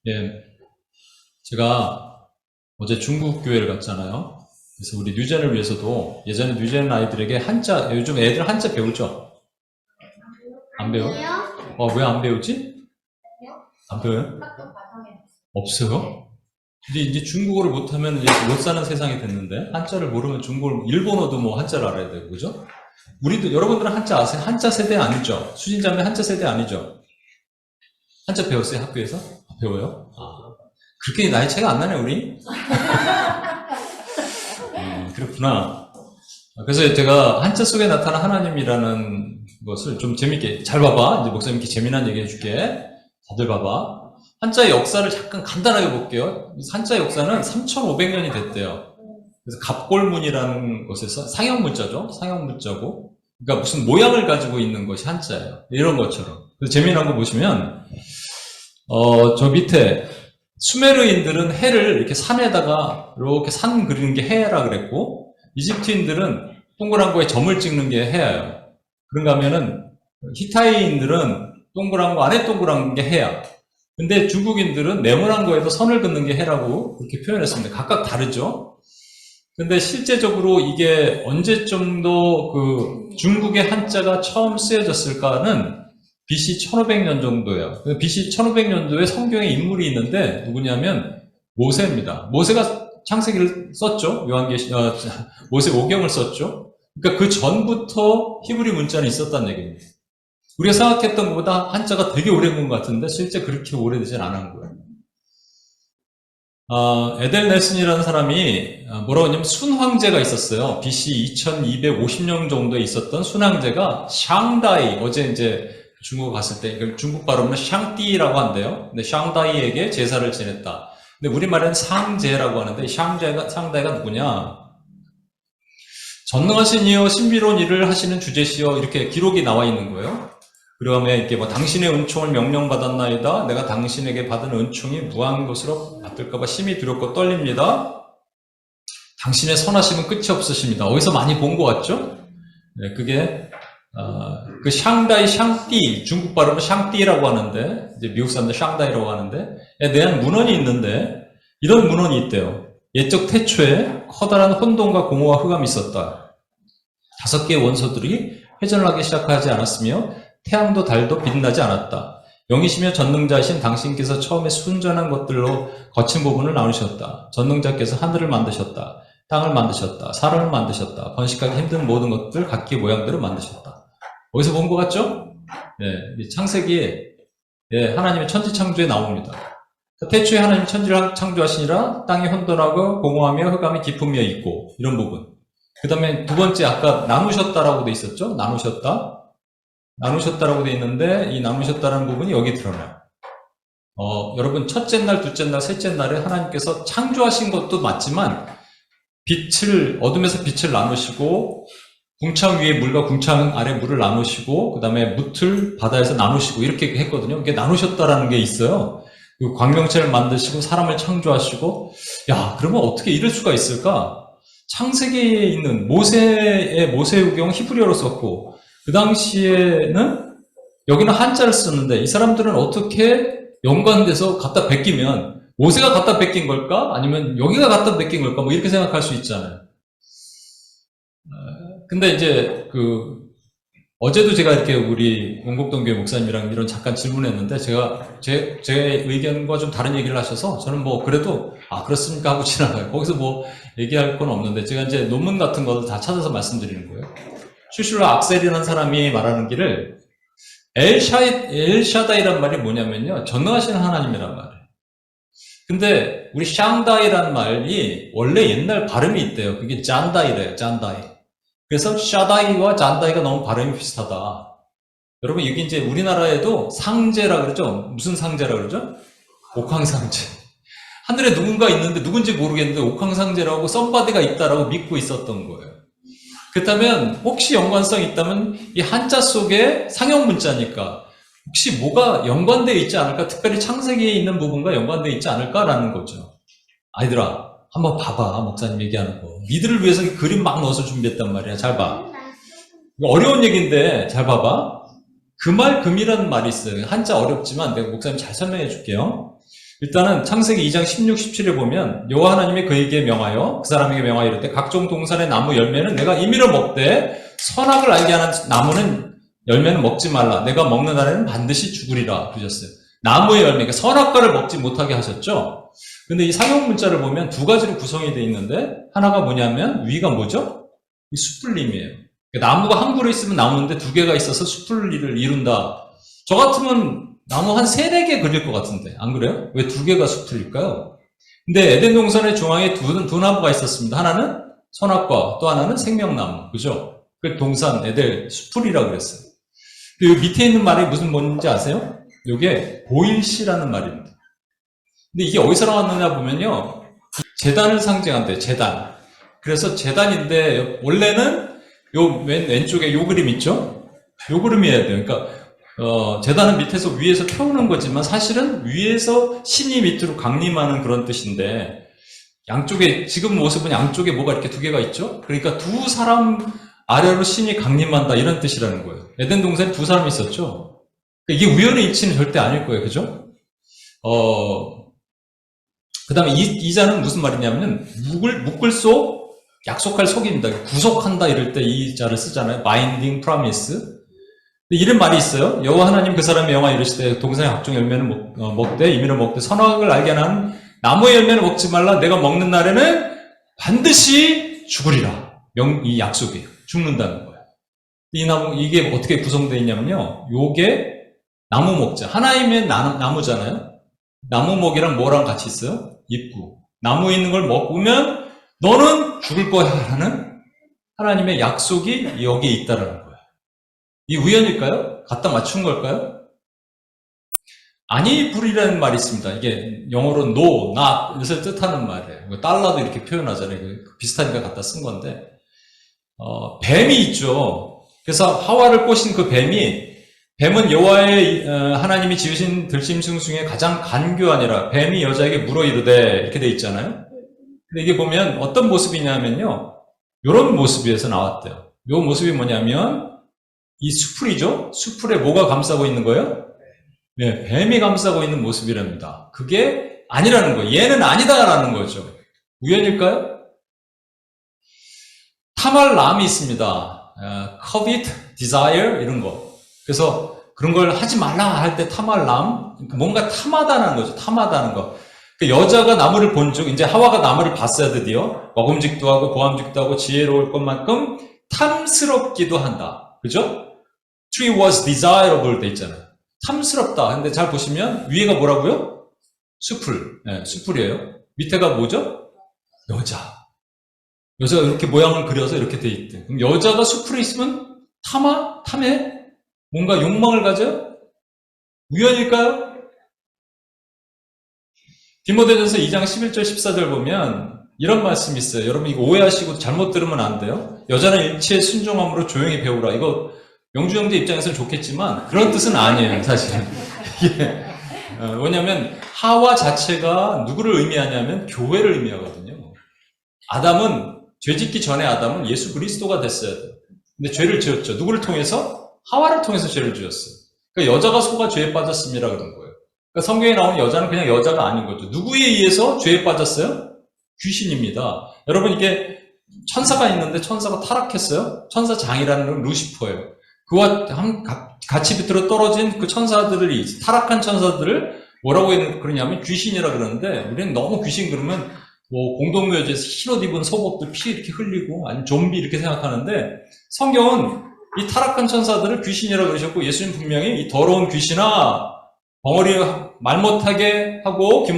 예, 제가 어제 중국 교회를 갔잖아요. 그래서 우리 뉴젠을 위해서도 예전에 뉴젠 아이들에게 한자, 요즘 애들 한자 배우죠? 안 배워? 왜 안 배우지? 안 배워요? 없어요? 근데 이제 중국어를 못하면 이제 못 사는 세상이 됐는데, 한자를 모르면 중국어, 일본어도 뭐 한자를 알아야 되고, 그죠? 우리도, 여러분들은 한자 아세요? 한자 세대 아니죠? 수진자매 한자 세대 아니죠? 한자 배웠어요, 학교에서? 배워요? 그렇게 나이 차이가 안 나네, 우리? 그렇구나. 그래서 제가 한자 속에 나타난 하나님이라는 것을 좀 재밌게, 잘 봐봐. 이제 목사님 이렇게 재미난 얘기 해줄게. 다들 봐봐. 한자의 역사를 잠깐 간단하게 볼게요. 한자 역사는 3,500년이 됐대요. 그래서 갑골문이라는 곳에서 상형문자죠. 상형문자고. 그러니까 무슨 모양을 가지고 있는 것이 한자예요. 이런 것처럼. 그래서 재미난 거 보시면, 저 밑에 수메르인들은 해를 이렇게 산에다가 이렇게 산 그리는 게 해라 그랬고, 이집트인들은 동그란 거에 점을 찍는 게 해예요. 그런가 하면은 히타이인들은 동그란 거 안에 동그란 게 해야. 근데 중국인들은 네모난 거에도 선을 긋는 게 해라고 그렇게 표현했습니다. 각각 다르죠. 근데 실제적으로 이게 언제 정도 그 중국의 한자가 처음 쓰여졌을까는 BC 1500년 정도예요. BC 1500년도에 성경에 인물이 있는데 누구냐면 모세입니다. 모세가 창세기를 썼죠. 모세 오경을 썼죠. 그러니까 그 전부터 히브리 문자는 있었다는 얘기입니다. 우리가 생각했던 것보다 한자가 되게 오래된 것 같은데 실제 그렇게 오래되진 않은 거예요. 에델 넬슨이라는 사람이 뭐라고 하냐면 순황제가 있었어요. BC 2250년 정도에 있었던 순황제가 샹다이, 어제 이제 중국 갔을 때 중국 발음은 샹띠라고 한대요. 근데 샹다이에게 제사를 지냈다. 근데 우리말에는 상제라고 하는데 샹다이가 누구냐? 전능하신 이여 신비로운 일을 하시는 주제시여 이렇게 기록이 나와 있는 거예요. 그러면 이렇게 뭐 당신의 은총을 명령받았나이다. 내가 당신에게 받은 은총이 무한 것으로 받을까봐 심히 두렵고 떨립니다. 당신의 선하심은 끝이 없으십니다. 어디서 많이 본 것 같죠? 네, 그게 그 샹다이 샹띠 중국 발음은 샹띠라고 하는데 이제 미국 사람들 샹다이라고 하는데에 대한 문헌이 있는데 이런 문헌이 있대요. 옛적 태초에 커다란 혼돈과 공허와 흑암이 있었다. 5개의 원소들이 회전을 하기 시작하지 않았으며 태양도 달도 빛나지 않았다. 영이시며 전능자이신 당신께서 처음에 순전한 것들로 거친 부분을 나누셨다. 전능자께서 하늘을 만드셨다. 땅을 만드셨다. 사람을 만드셨다. 번식하기 힘든 모든 것들 각기 모양대로 만드셨다. 어디서 본 것 같죠? 네, 창세기에 하나님의 천지창조에 나옵니다. 태초에 하나님이 천지를 창조하시니라 땅이 혼돈하고 공허하며 흑암이 깊으며 있고 이런 부분. 그 다음에 두 번째 아까 나누셨다라고 돼 있었죠? 나누셨다라고 돼 있는데 이 나누셨다라는 부분이 여기 드러나요. 여러분 첫째 날, 둘째 날, 셋째 날에 하나님께서 창조하신 것도 맞지만 어둠에서 빛을 나누시고 궁창 위에 물과 궁창 아래 물을 나누시고 그 다음에 무틀 바다에서 나누시고 이렇게 했거든요. 그게 나누셨다라는 게 있어요. 그 광명체를 만드시고 사람을 창조하시고 그러면 어떻게 이럴 수가 있을까? 창세기에 있는 모세우경 히브리어로 썼고 그 당시에는 여기는 한자를 쓰는데 이 사람들은 어떻게 연관돼서 갖다 베끼면 모세가 갖다 베낀 걸까? 아니면 여기가 갖다 베낀 걸까? 뭐 이렇게 생각할 수 있잖아요. 근데 이제 어제도 제가 이렇게 우리 원곡동교회 목사님이랑 이런 잠깐 질문했는데 제가 제 의견과 좀 다른 얘기를 하셔서 저는 뭐 그래도 그렇습니까 하고 지나가요. 거기서 뭐 얘기할 건 없는데 제가 이제 논문 같은 거를 다 찾아서 말씀드리는 거예요. 슈슐라 악셀이라는 사람이 말하는 길을 엘샤다이란 말이 뭐냐면요. 전능하신 하나님이란 말이에요. 근데 우리 샹다이란 말이 원래 옛날 발음이 있대요. 그게 잔다이래요. 잔다이. 그래서 샤다이와 잔다이가 너무 발음이 비슷하다. 여러분 여기 이제 우리나라에도 상제라 그러죠? 무슨 상제라 그러죠? 옥황상제. 하늘에 누군가 있는데 누군지 모르겠는데 옥황상제라고 썸바디가 있다라고 믿고 있었던 거예요. 그렇다면 혹시 연관성이 있다면 이 한자 속에 상형 문자니까 혹시 뭐가 연관되어 있지 않을까? 특별히 창세기에 있는 부분과 연관되어 있지 않을까라는 거죠. 아이들아 한번 봐봐. 목사님 얘기하는 거. 니들을 위해서 그림 막 넣어서 준비했단 말이야. 잘 봐. 어려운 얘기인데 잘 봐봐. 금이라는 말이 있어요. 한자 어렵지만 내가 목사님 잘 설명해 줄게요. 일단은 창세기 2장 16, 17에 보면 여호와 하나님이 그에게 명하여 그 사람에게 명하여 이르되 각종 동산의 나무 열매는 내가 임의로 먹되 선악을 알게 하는 나무는 열매는 먹지 말라. 내가 먹는 날에는 반드시 죽으리라 그러셨어요. 나무의 열매, 그러니까 선악과를 먹지 못하게 하셨죠. 근데 이 상용 문자를 보면 두 가지로 구성이 되어 있는데 하나가 뭐냐면 위가 뭐죠? 이 수풀림이에요. 그러니까 나무가 한 그루 있으면 나무인데 두 개가 있어서 수풀리를 이룬다. 저 같으면 나무 한 3-4개 그릴 것 같은데 안 그래요? 왜 두 개가 수풀일까요? 근데 에덴 동산의 중앙에 두 나무가 있었습니다. 하나는 선악과, 또 하나는 생명나무. 그죠? 그 동산 에덴 수풀이라고 그랬어요. 그 밑에 있는 말이 무슨 뭔지 아세요? 이게 보일시라는 말입니다. 근데 이게 어디서 나왔느냐 보면요. 제단을 상징한대요. 제단. 그래서 제단인데 원래는 요 왼쪽에 요 그림 있죠? 요 그림이어야 돼요. 그러니까 제단은 밑에서 위에서 태우는 거지만 사실은 위에서 신이 밑으로 강림하는 그런 뜻인데 양쪽에 지금 모습은 양쪽에 뭐가 이렇게 두 개가 있죠? 그러니까 두 사람 아래로 신이 강림한다 이런 뜻이라는 거예요. 에덴 동산에 두 사람이 있었죠. 이게 우연의 일치는 절대 아닐 거예요. 그죠? 그 다음에 이 자는 무슨 말이냐면 묶을 속, 약속할 속입니다. 구속한다 이럴 때 이 자를 쓰잖아요. binding promise. 이런 말이 있어요. 여호와 하나님 그 사람의 영화 이르시되 동산의 각종 열매는 먹되 임의로 먹되 선악을 알게 하는 나무의 열매는 먹지 말라. 내가 먹는 날에는 반드시 죽으리라. 이 약속이에요. 죽는다는 거예요. 이게 어떻게 구성되어 있냐면요. 요게 나무 목자. 하나님의 나무잖아요. 나무 목이랑 뭐랑 같이 있어요? 입구. 나무에 있는 걸 먹으면 너는 죽을 거야 하는 하나님의 약속이 여기에 있다라는 거예요. 이 우연일까요? 갖다 맞춘 걸까요? 아니 불이라는 말이 있습니다. 이게 영어로 no, not 이것을 뜻하는 말이에요. 달러도 이렇게 표현하잖아요. 비슷하니까 갖다 쓴 건데 뱀이 있죠. 그래서 하와를 꼬신 그 뱀은 여호와의 하나님이 지으신 들짐승 중에 가장 간교하니라. 뱀이 여자에게 물어 이르되 이렇게 돼 있잖아요. 근데 이게 보면 어떤 모습이냐면요. 이런 모습에서 나왔대요. 이 모습이 뭐냐면 이 수풀이죠? 수풀에 뭐가 감싸고 있는 거예요? 네, 뱀이 감싸고 있는 모습이랍니다. 그게 아니라는 거예요. 얘는 아니다라는 거죠. 우연일까요? 타말람이 있습니다. covet, desire 이런 거. 그래서 그런 걸 하지 말라 할 때 타말람, 뭔가 탐하다는 거죠. 탐하다는 거. 그 여자가 나무를 본 적, 이제 하와가 나무를 봤어야 드디어 먹음직도 하고 고함직도 하고 지혜로울 것만큼 탐스럽기도 한다. 그죠? Tree was desirable 돼 있잖아요. 탐스럽다. 근데 잘 보시면 위에가 뭐라고요? 수풀. 네, 수풀이에요. 밑에가 뭐죠? 여자가 이렇게 모양을 그려서 이렇게 돼 있대. 그럼 여자가 수풀에 있으면 탐해? 뭔가 욕망을 가져요? 우연일까요? 디모데전서 2장 11절 14절 보면 이런 말씀이 있어요. 여러분 이거 오해하시고 잘못 들으면 안 돼요. 여자는 일체의 순종함으로 조용히 배우라. 이거 영주 형제 입장에서는 좋겠지만 그런 뜻은 아니에요. 사실은. 이게 뭐냐면 하와 자체가 누구를 의미하냐면 교회를 의미하거든요. 아담은 죄짓기 전에 아담은 예수 그리스도가 됐어야 돼요. 근데 죄를 지었죠. 누구를 통해서? 하와를 통해서 죄를 지었어요. 그러니까 여자가 속아 죄에 빠졌습니다 그런 거예요. 그러니까 성경에 나오는 여자는 그냥 여자가 아닌 거죠. 누구에 의해서 죄에 빠졌어요? 귀신입니다. 여러분 이게 천사가 있는데 천사가 타락했어요? 천사장이라는 건 루시퍼예요. 그와 같이 밑으로 떨어진 그 천사들이, 타락한 천사들을 뭐라고 그러냐면 귀신이라 그러는데, 우리는 너무 귀신 그러면 뭐 공동묘지에서 흰옷 입은 소복들 피 이렇게 흘리고, 아니면 좀비 이렇게 생각하는데, 성경은 이 타락한 천사들을 귀신이라 그러셨고, 예수님 분명히 이 더러운 귀신아, 벙어리 말 못하게 하고, 귀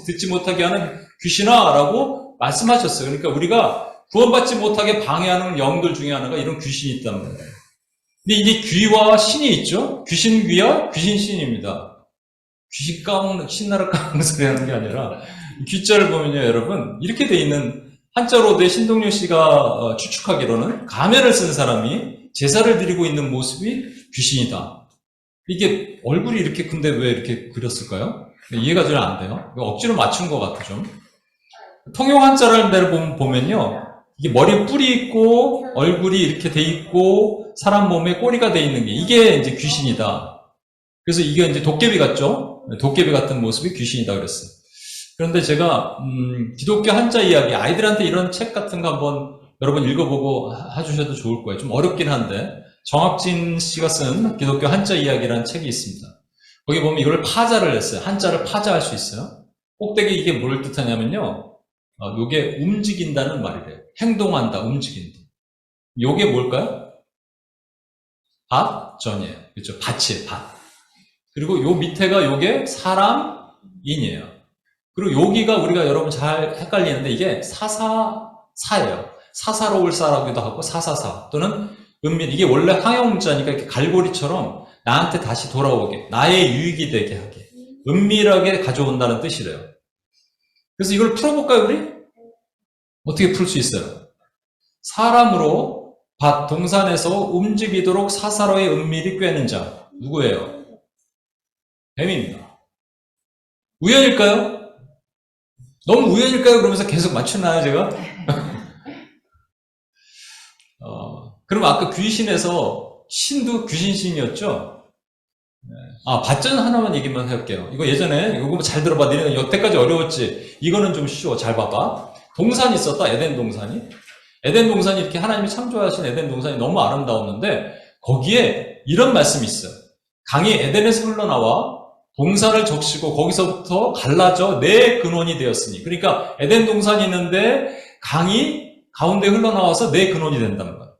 듣지 못하게 하는 귀신아, 라고 말씀하셨어요. 그러니까 우리가 구원받지 못하게 방해하는 영들 중에 하나가 이런 귀신이 있단 말이에요. 근데 이게 귀와 신이 있죠? 귀신 귀와 귀신 신입니다. 귀신 신나라 까먹는 소리 하는 게 아니라, 귀자를 보면요, 여러분, 이렇게 돼 있는, 한자로 내 신동률 씨가 추측하기로는 가면을 쓴 사람이 제사를 드리고 있는 모습이 귀신이다. 이게 얼굴이 이렇게 큰데 왜 이렇게 그렸을까요? 이해가 잘 안 돼요. 억지로 맞춘 것 같아, 좀. 통용 한자를 보면요, 이게 머리에 뿔이 있고, 얼굴이 이렇게 돼 있고, 사람 몸에 꼬리가 돼 있는 게, 이게 이제 귀신이다. 그래서 이게 이제 도깨비 같죠? 도깨비 같은 모습이 귀신이다 그랬어요. 그런데 제가 기독교 한자 이야기, 아이들한테 이런 책 같은 거 한번 여러분 읽어보고 해주셔도 좋을 거예요. 좀 어렵긴 한데 정학진 씨가 쓴 기독교 한자 이야기라는 책이 있습니다. 거기 보면 이걸 파자를 했어요. 한자를 파자할 수 있어요. 꼭대기 이게 뭘 뜻하냐면요. 요게 움직인다는 말이래요. 행동한다, 움직인다. 요게 뭘까요? 밭전이에요. 그렇죠? 밭이에요, 밭. 그리고 요 밑에가 요게 사람, 인이에요. 그리고 여기가 우리가 여러분 잘 헷갈리는데 이게 사사사예요. 사사로울 사라고도 하고 사사사 또는 은밀, 이게 원래 항형문자니까 이렇게 갈고리처럼 나한테 다시 돌아오게, 나의 유익이 되게 하게, 은밀하게 가져온다는 뜻이래요. 그래서 이걸 풀어볼까요, 우리? 어떻게 풀 수 있어요? 사람으로 밭 동산에서 움직이도록 사사로이 은밀히 꿰는 자 누구예요? 뱀입니다. 우연일까요? 너무 우연일까요? 그러면서 계속 맞추나요, 제가? 그럼 아까 귀신에서 신도 귀신이었죠? 밭전 하나만 얘기만 해볼게요. 이거 예전에, 이거 잘 들어봐. 너네 여태까지 어려웠지? 이거는 좀 쉬워. 잘 봐봐. 동산이 있었다, 에덴 동산이. 에덴 동산이 이렇게 하나님이 창조하신 에덴 동산이 너무 아름다웠는데, 거기에 이런 말씀이 있어요. 강이 에덴에서 흘러나와 동산을 적시고 거기서부터 갈라져 내 근원이 되었으니. 그러니까 에덴 동산이 있는데 강이 가운데 흘러나와서 내 근원이 된다는 거예요.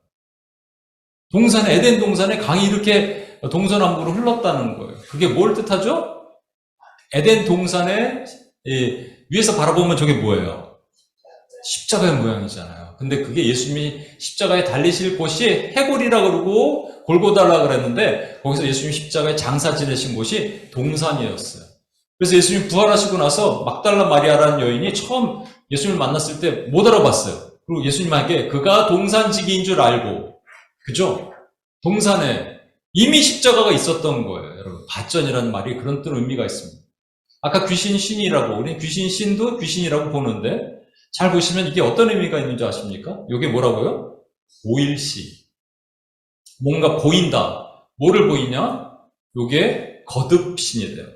동산에, 에덴 동산에 강이 이렇게 동서남북으로 흘렀다는 거예요. 그게 뭘 뜻하죠? 에덴 동산에 위에서 바라보면 저게 뭐예요? 십자가의 모양이잖아요. 근데 그게 예수님이 십자가에 달리실 곳이 해골이라 그러고 골고다라 그랬는데 거기서 예수님이 십자가에 장사 지내신 곳이 동산이었어요. 그래서 예수님이 부활하시고 나서 막달라 마리아라는 여인이 처음 예수님을 만났을 때 못 알아봤어요. 그리고 예수님에게 그가 동산지기인 줄 알고, 그죠? 동산에 이미 십자가가 있었던 거예요. 여러분, 밭전이라는 말이 그런 뜻 의미가 있습니다. 아까 귀신 신이라고, 우리 귀신 신도 귀신이라고 보는데 잘 보시면 이게 어떤 의미가 있는지 아십니까? 이게 뭐라고요? 보일시. 뭔가 보인다. 뭐를 보이냐? 이게 거듭신이 돼요.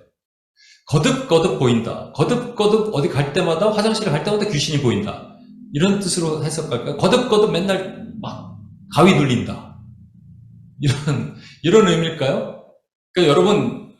거듭거듭 보인다. 거듭거듭 어디 갈 때마다, 화장실에 갈 때마다 귀신이 보인다. 이런 뜻으로 해석할까요? 거듭거듭 맨날 막 가위 눌린다. 이런 의미일까요? 그러니까 여러분,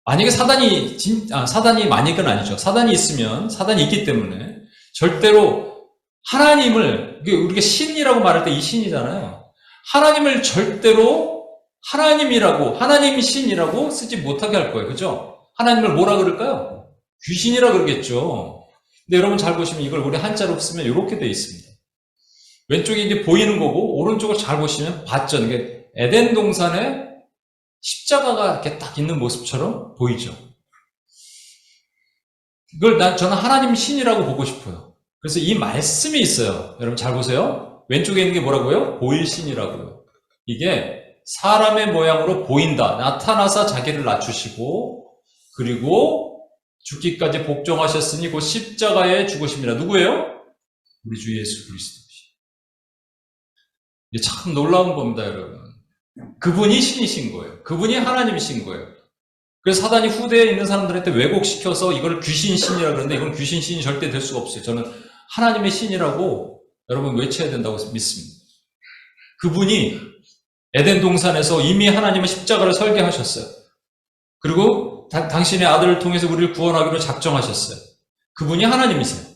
만약에 사단이 만약은 아니죠. 사단이 있으면, 사단이 있기 때문에 절대로 하나님을, 우리가 신이라고 말할 때 이 신이잖아요. 하나님을 절대로 하나님이라고, 하나님이 신이라고 쓰지 못하게 할 거예요. 그죠? 하나님을 뭐라 그럴까요? 귀신이라 그러겠죠. 근데 여러분 잘 보시면 이걸 우리 한자로 쓰면 이렇게 되어 있습니다. 왼쪽이 이제 보이는 거고, 오른쪽을 잘 보시면 밭전, 이게 에덴 동산에 십자가가 이렇게 딱 있는 모습처럼 보이죠. 이걸 저는 하나님 신이라고 보고 싶어요. 그래서 이 말씀이 있어요. 여러분 잘 보세요. 왼쪽에 있는 게 뭐라고요? 보일신이라고요. 이게 사람의 모양으로 보인다. 나타나서 자기를 낮추시고, 그리고 죽기까지 복종하셨으니 곧 십자가에 죽으심이라. 누구예요? 우리 주 예수 그리스도. 이게 참 놀라운 겁니다, 여러분. 그분이 신이신 거예요. 그분이 하나님이신 거예요. 그래서 사단이 후대에 있는 사람들한테 왜곡시켜서 이걸 귀신 신이라고 그러는데 이건 귀신 신이 절대 될 수가 없어요. 저는 하나님의 신이라고 여러분 외쳐야 된다고 믿습니다. 그분이 에덴 동산에서 이미 하나님은 십자가를 설계하셨어요. 그리고 당신의 아들을 통해서 우리를 구원하기로 작정하셨어요. 그분이 하나님이세요.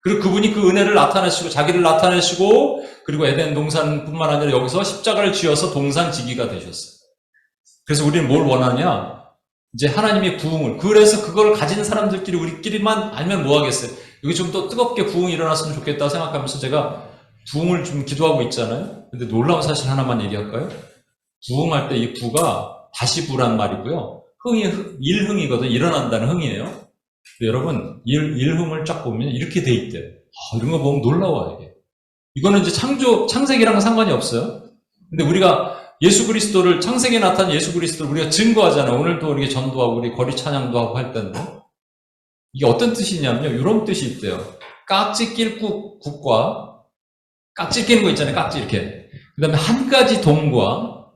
그리고 그분이 그 은혜를 나타내시고 자기를 나타내시고 그리고 에덴 동산뿐만 아니라 여기서 십자가를 쥐어서 동산지기가 되셨어요. 그래서 우리는 뭘 원하냐? 이제 하나님의 부흥을. 그래서 그걸 가진 사람들끼리 우리끼리만 알면 뭐 하겠어요? 여기 좀 더 뜨겁게 부흥이 일어났으면 좋겠다 생각하면서 제가 부흥을 좀 기도하고 있잖아요. 근데 놀라운 사실 하나만 얘기할까요? 부흥할 때 이 부가 다시 부란 말이고요. 흥이 일흥이거든요. 일어난다는 흥이에요. 여러분, 일흥을 쫙 보면 이렇게 돼 있대요. 이런 거 보면 놀라워요, 이게. 이거는 이제 창세기랑은 상관이 없어요. 근데 우리가 예수 그리스도를, 창세기에 나타난 예수 그리스도를 우리가 증거하잖아요. 오늘도 우리 전도하고 우리 거리 찬양도 하고 할 텐데. 이게 어떤 뜻이냐면요. 이런 뜻이 있대요. 깍지 낄 국과, 깍지 끼는 거 있잖아요. 깍지 이렇게. 그 다음에 한 가지 동과,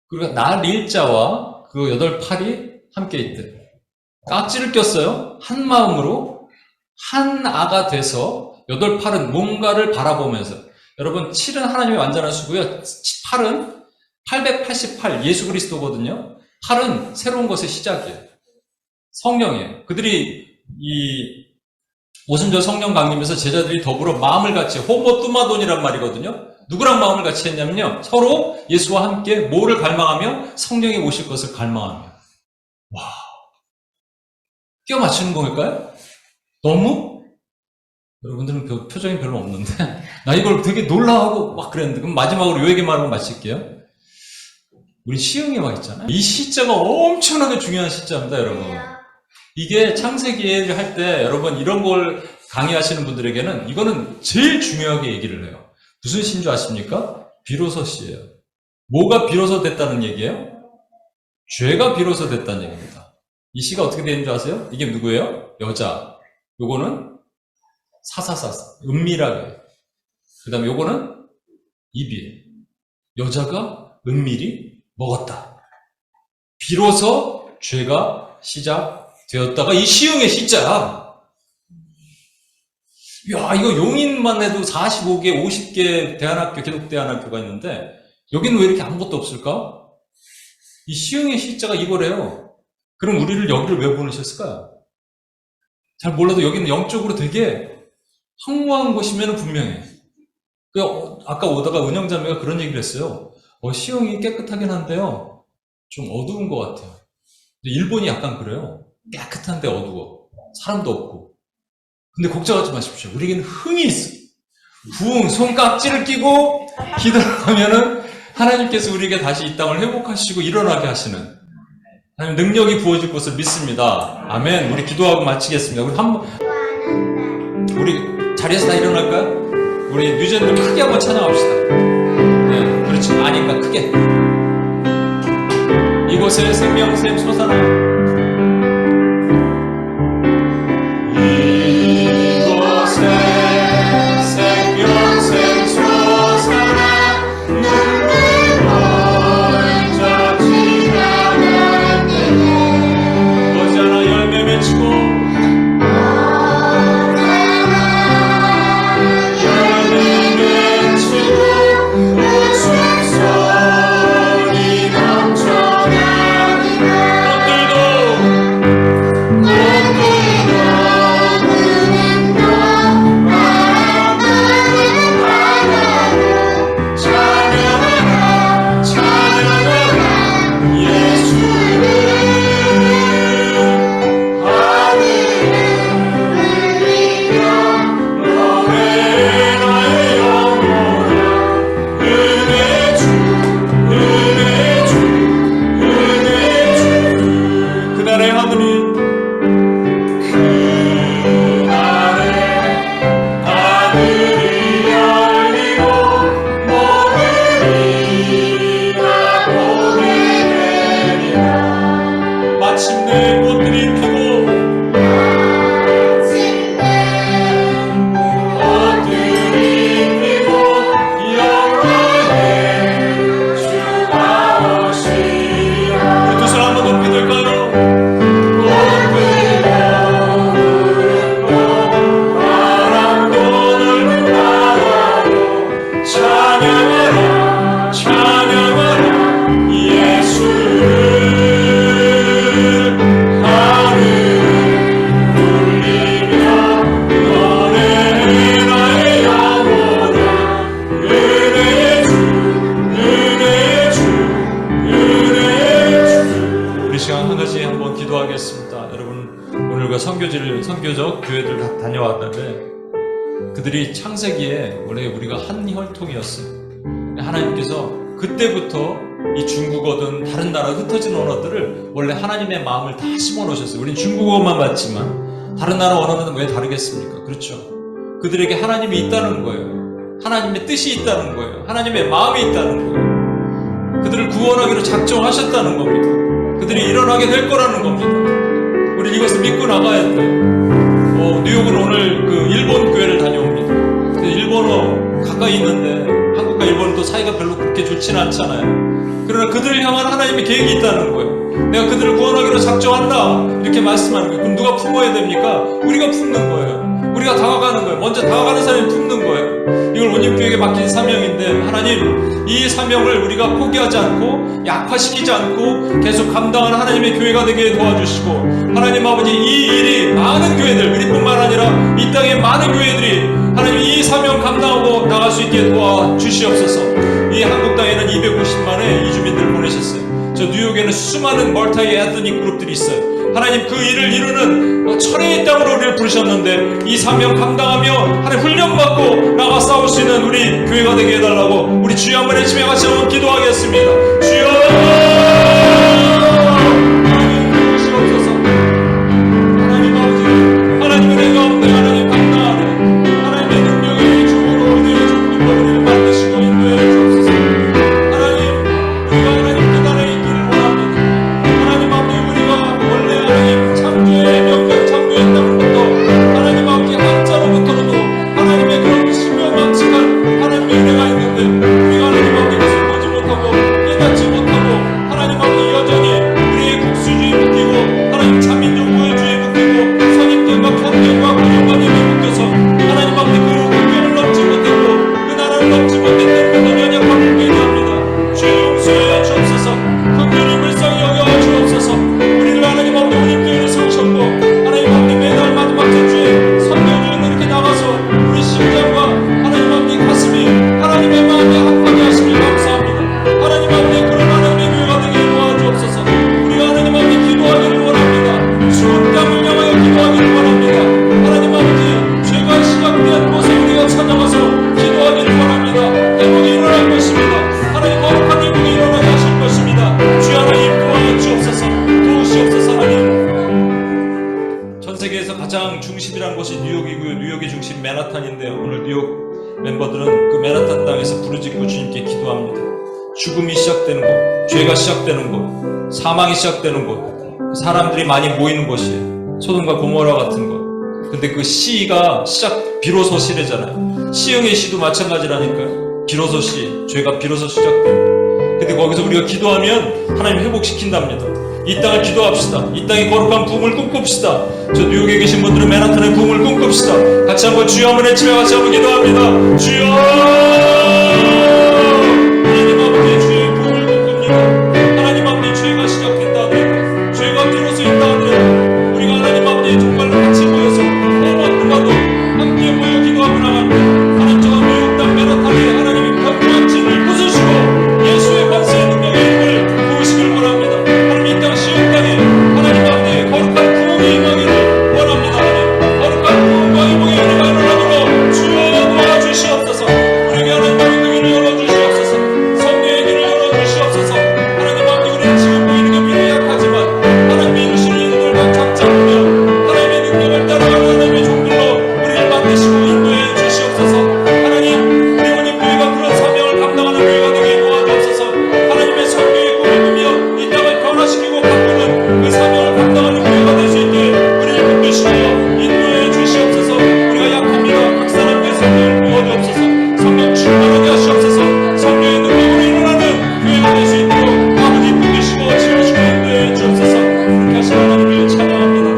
그리고 날 일자와 그 8팔이 함께 있대요. 깍지를 꼈어요. 한 마음으로 한 아가 돼서 8팔은 뭔가를 바라보면서, 여러분 7은 하나님의 완전한 수고요. 8은 888 예수 그리스도거든요. 8은 새로운 것의 시작이에요. 성령이에요. 그들이 이 오순절 성령 강림에서 제자들이 더불어 마음을 같이 호모뚜마돈이란 말이거든요. 누구랑 마음을 같이 했냐면요. 서로 예수와 함께 뭐를 갈망하며? 성령이 오실 것을 갈망하며. 와, 끼워 맞추는 걸까요? 너무? 여러분들은 표정이 별로 없는데 나 이걸 되게 놀라워하고 막 그랬는데, 그럼 마지막으로 요 얘기만 하고 마칠게요. 우리 시흥에 와 있잖아요. 이 시자가 엄청나게 중요한 시자입니다, 여러분. 이게 창세기를 할 때 여러분 이런 걸 강의하시는 분들에게는 이거는 제일 중요하게 얘기를 해요. 무슨 시인 줄 아십니까? 비로소 시예요. 뭐가 비로소 됐다는 얘기예요? 죄가 비로소 됐다는 얘기입니다. 이 시가 어떻게 되는 줄 아세요? 이게 누구예요? 여자. 요거는 사사사사, 은밀하게. 그 다음에 요거는 입이에요. 여자가 은밀히 먹었다. 비로소 죄가 시작되었다가 이 시흥의 시자야. 야, 이거 용인만 해도 45개, 50개 대안학교, 기독대안학교가 있는데 여기는 왜 이렇게 아무것도 없을까? 이 시흥의 시자가 이거래요. 그럼 우리를 여기를 왜 보내셨을까요? 잘 몰라도 여기는 영적으로 되게 황무한 곳이면 분명해. 아까 오다가 은영자매가 그런 얘기를 했어요. 시흥이 깨끗하긴 한데요. 좀 어두운 것 같아요. 근데 일본이 약간 그래요. 깨끗한데 어두워. 사람도 없고. 근데 걱정하지 마십시오. 우리에게는 흥이 있어. 부흥, 손깍지를 끼고 기도하면은 하나님께서 우리에게 다시 이 땅을 회복하시고 일어나게 하시는 하나님 능력이 부어질 것을 믿습니다. 아멘. 우리 기도하고 마치겠습니다. 우리 자리에서 다 일어날까요? 우리 뉴젠들 크게 한번 찬양합시다. 네, 그렇지. 아닌가 크게. 이곳에 생명샘 솟아나. 선교적 교회들 다녀왔는데 그들이 창세기에 원래 우리가 한 혈통이었어요. 하나님께서 그때부터 이 중국어든 다른 나라 흩어진 언어들을 원래 하나님의 마음을 다 심어놓으셨어요. 우린 중국어만 봤지만 다른 나라 언어는 왜 다르겠습니까? 그렇죠. 그들에게 하나님이 있다는 거예요. 하나님의 뜻이 있다는 거예요. 하나님의 마음이 있다는 거예요. 그들을 구원하기로 작정하셨다는 겁니다. 그들이 일어나게 될 거라는 겁니다. 우리 이것을 믿고 나가야 돼요. 뉴욕은 오늘 그 일본 교회를 다녀옵니다. 일본어 가까이 있는데 한국과 일본은 또 사이가 별로 그렇게 좋지는 않잖아요. 그러나 그들을 향한 하나님의 계획이 있다는 거예요. 내가 그들을 구원하기로 작정한다. 이렇게 말씀하는 거예요. 그럼 누가 품어야 됩니까? 우리가 품는 거예요. 우리가 다가가는 거예요. 먼저 다가가는 사람이 품는 거예요. 이걸 온님교회에게 맡긴 사명인데, 하나님, 이 사명을 우리가 포기하지 않고 약화시키지 않고 계속 감당하는 하나님의 교회가 되게 도와주시고, 하나님 아버지, 이 일이 많은 교회들, 우리뿐만 아니라 이 땅의 많은 교회들이 하나님 이 사명 감당하고 나갈 수 있게 도와주시옵소서. 이 한국 땅에는 250만의 이주민들을 보내셨어요. 저 뉴욕에는 수많은 멀티 에드닉 그룹들이 있어요. 하나님, 그 일을 이루는 철회의 땅으로 우리를 부르셨는데, 이 사명 감당하며 하나님 훈련받고 나가 싸울 수 있는 우리 교회가 되게 해달라고 우리 주여 한번 외치며 같이 한번 기도하겠습니다. 주여, 하나님 부르시옵소서. 하나님 아버지, 하나님의 은혜 가운데 하나님 감당하는 하나님의 능력의 주로 은혜의 주님과 우리를 만드시고 인도해 주옵소서. 하나님, 우리가 하나님 그날에 있기를 원합니다. 하나님 아버지, 우리가 원래 하나님 창조의 명령, 창조의 땅부터 하나님 아버지 한자로부터도 하나님의 그런 신명망측한 하나님의 은혜가 있는데, 우리가 하나님 아버지 그것을 보지 못하고 깨닫지 못하고 하나님 아버지 여전히 우리의 국수주의에 묶이고 하나님 자민족 우월주의에 묶이고 선입견과 편견과 고정관념에 묶여서 하나님 아버지 그 국경을 넘지 못하고 그 나라를 넘지 못했던 그런 연약함을 회개합니다. 주의 용서해 주옵소서. 긍휼히 불쌍히 여겨 주옵소서. 우리를 하나님 아버지 온님교회를 세우셨고 하나님 아버지 매달 마지막 전주에 선교주에 이렇게 나가서 우리 심장과 하나님 아버지 가슴이 하나님의 마음에 합하게 하시길 감사합니다. 하나님 아버지 그런 하나님의 교회가 되게 도와주옵소서. 우리가 하나님 아버지 기도하기를 원합니다. 추운 땅을 향하여 기도하기를 원합니다. 하나님 아버지 죄가 시작된 곳에 우리가 찾아가서 기도하기를 원합니다. 회복이 일어날 것입니다. 하나님 거룩한 회복이 일어나게 하실 것입니다. 주 하나님 도와주옵소서. 도우시옵소서. 하나님, 전 세계에서 가장 중심이라는 곳이 뉴욕이고요. 뉴욕의 중심 맨하탄인데요. 오늘 뉴욕 멤버들은 그 맨하탄 땅에서 부르짖고 주님께 기도합니다. 죽음이 시작되는 곳, 죄가 시작되는 곳, 사망이 시작되는 곳, 사람들이 많이 모이는 곳이에요. 소돔과 고모라 같은 곳. 근데 그 시가 비로소 시래잖아요. 시흥의 시도 마찬가지라니까요. 비로소 시, 죄가 비로소 시작돼요. 근데 거기서 우리가 기도하면 하나님 회복시킨답니다. 이 땅을 기도합시다. 이 땅에 거룩한 부흥을 꿈꿉시다. 저 뉴욕에 계신 분들은 맨하탄의 부흥을 꿈꿉시다. 같이 한번 주여 한번 외치며 같이 한번 기도합니다. 주여, 하나님 아버지 주의 부흥을 꿈꿉니다. 하나님 아버지 죄가 시작된다 하더라도, 죄가 비로소 있다 하더라도 우리가 하나님 아버지 정말로 같이 모여서 누가도 함께 모여 기도하고 나갑니다. 하나님, 저 뉴욕 땅 맨하탄에 하나님이 견고한 진을 부수시고 예수의 권세의 능력의 힘을 부으시길 원합니다. 하나님, 이 땅 시흥 땅에 하나님 아버지 거룩한 부흥이 임하기를 원합니다. 하나님, 거룩한 부흥과 회복의 은혜가 일어나도록 주여 도와주시옵소서. 우리에게 하나님 아버지 그 길을 열어주시옵소서. 성령의 길을 열어주시옵소서. 하나님 아버지, 우리는 지금 보이는 게 비록 약하지만 하나님이 이루시는 일들과 잡잡으며 하나님의 능력을 따라가는 하나님의 종들로 우리를 만드시고 인도해 주시옵소서. 하나님, 우리 온님교회가 그런 사명을 감당하는 교회가 되게 도와주옵소서. 하나님의 선교의 꿈을 꾸며 이 땅을 변화시키고 바꾸는 그 사명을 감당하는 교회가 될 수 있게 우리를 붙드시고 인도해 주시옵소서. 우리가 약합니다. 각 사람의 성령을 부어주옵소서. 성령 충만하게 하시옵소서. 성령의 능력으로 일어나는 교회가 될 수 있도록 아버지 붙드시고 지으시고 인도해 주옵소서. 그렇게 하신 하나님을 찬양합니다.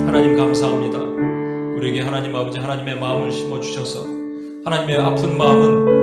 하나님 감사합니다. 우리에게 하나님 아버지 하나님의 마음을 심어주셔서 하나님의 아픈 마음은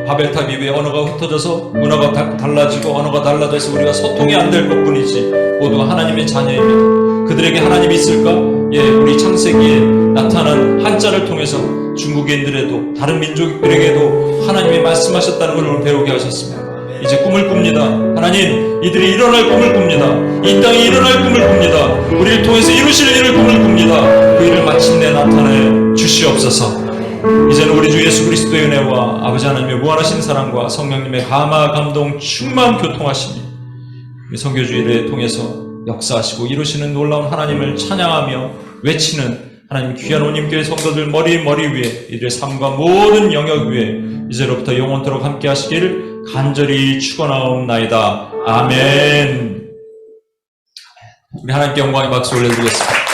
바벨탑 위에 언어가 흩어져서 문화가 달라지고 언어가 달라져서 우리가 소통이 안 될 것뿐이지 모두가 하나님의 자녀입니다. 그들에게 하나님이 있을까? 예, 우리 창세기에 나타난 한자를 통해서 중국인들에도 다른 민족들에게도 하나님이 말씀하셨다는 걸 오늘 배우게 하셨습니다. 이제 꿈을 꿉니다. 하나님, 이들이 일어날 꿈을 꿉니다. 이 땅이 일어날 꿈을 꿉니다. 우리를 통해서 이루실 일을 꿈을 꿉니다. 그 일을 마침내 나타내 주시옵소서. 이제는 우리 주 예수 그리스도의 은혜와 아버지 하나님의 무한하신 사랑과 성령님의 감화 감동 충만 교통하심이 우리 선교주의를 통해서 역사하시고 이루시는 놀라운 하나님을 찬양하며 외치는 하나님 귀한 온님교회 성도들 머리 위에 이들의 삶과 모든 영역 위에 이제로부터 영원토록 함께 하시길 간절히 축원하옵나이다. 아멘. 우리 하나님께 영광의 박수 올려드리겠습니다.